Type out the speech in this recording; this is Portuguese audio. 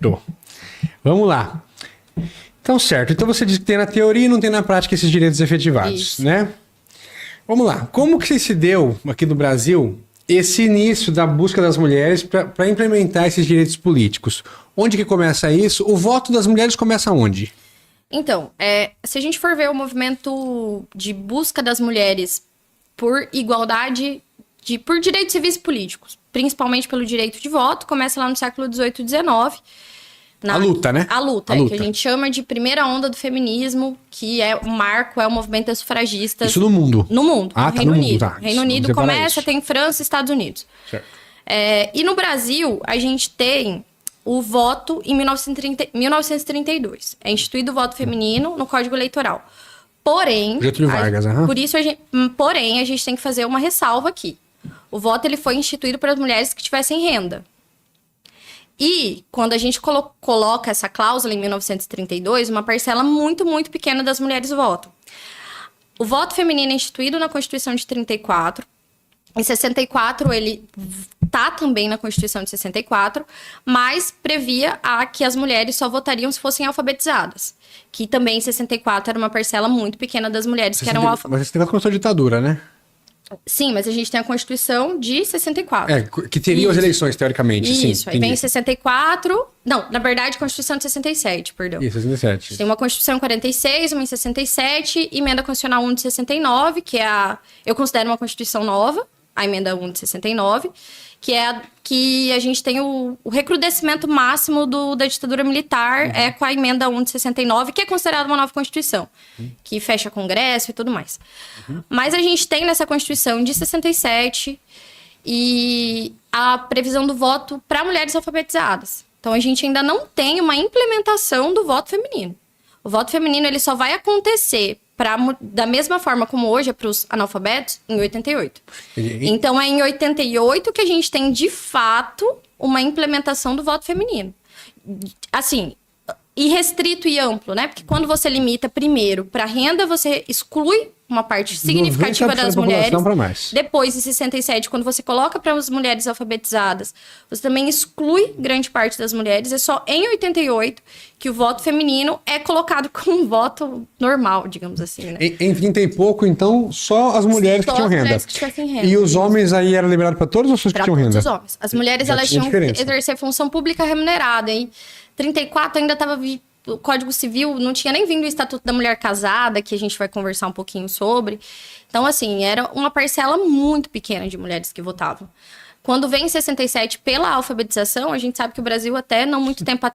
Acertou. Vamos lá. Então, certo. Então você diz que tem na teoria e não tem na prática esses direitos efetivados, Isso. né? Vamos lá. Como que se deu aqui no Brasil esse início da busca das mulheres para implementar esses direitos políticos? Onde que começa isso? O voto das mulheres começa onde? Então, se a gente for ver o movimento de busca das mulheres por igualdade, por direitos civis e políticos, principalmente pelo direito de voto, começa lá no século XVIII e XIX. A luta, né? A luta, A luta. que a gente chama de primeira onda do feminismo, que é o marco, é o movimento das sufragistas. Isso no mundo? No mundo, Ah, no tá, Reino no mundo, Unido. tá. Reino Unido Vamos separar começa, isso. tem França e Estados Unidos. Certo. E no Brasil, a gente tem o voto em 1932. É instituído o voto feminino no Código Eleitoral. Porém, Getúlio Vargas, aham. porém, a gente tem que fazer uma ressalva aqui. O voto ele foi instituído para as mulheres que tivessem renda. E, quando a gente coloca essa cláusula em 1932, uma parcela muito, muito pequena das mulheres votam. O voto feminino é instituído na Constituição de 34. Em 64, ele tá também na Constituição de 64, mas previa que as mulheres só votariam se fossem alfabetizadas. Que também em 64 era uma parcela muito pequena das mulheres que eram alfabetizadas. Mas 64 começou a ditadura, né? Sim, mas a gente tem a Constituição de 64. Que teria as eleições, teoricamente. Isso, sim, aí vem em entendi. 64... Não, na verdade, Constituição de 67, perdão. Isso, 67. Tem uma Constituição em 46, uma em 67, Emenda Constitucional 1 de 69, que é eu considero uma Constituição nova, a Emenda 1 de 69, que é que a gente tem o recrudescimento máximo da ditadura militar, com a Emenda 1 de 69, que é considerada uma nova Constituição, que fecha Congresso e tudo mais. Mas a gente tem nessa Constituição de 67 e a previsão do voto para mulheres alfabetizadas. Então, a gente ainda não tem uma implementação do voto feminino. O voto feminino ele só vai acontecer da mesma forma como hoje é para os analfabetos, em 88. Então, é em 88 que a gente tem, de fato, uma implementação do voto feminino. Assim, irrestrito e amplo, né? Porque quando você limita primeiro para renda, você exclui uma parte significativa das mulheres. Pra mais. Depois, em 67, quando você coloca para as mulheres alfabetizadas, você também exclui grande parte das mulheres. É só em 88 que o voto feminino é colocado como um voto normal, digamos assim, né? Em 30 e pouco, então, só as mulheres que tinham renda. Mulheres que tivessem renda. E os homens aí eram liberados para todas as pessoas que tinham renda? Para todos os homens. As mulheres, Já elas tinha tinham que diferença. exercer função pública remunerada. Em 34 ainda estava... O Código Civil não tinha nem vindo o Estatuto da Mulher Casada, que a gente vai conversar um pouquinho sobre. Então, assim, era uma parcela muito pequena de mulheres que votavam. Quando vem em 67 pela alfabetização, a gente sabe que o Brasil até não muito tempo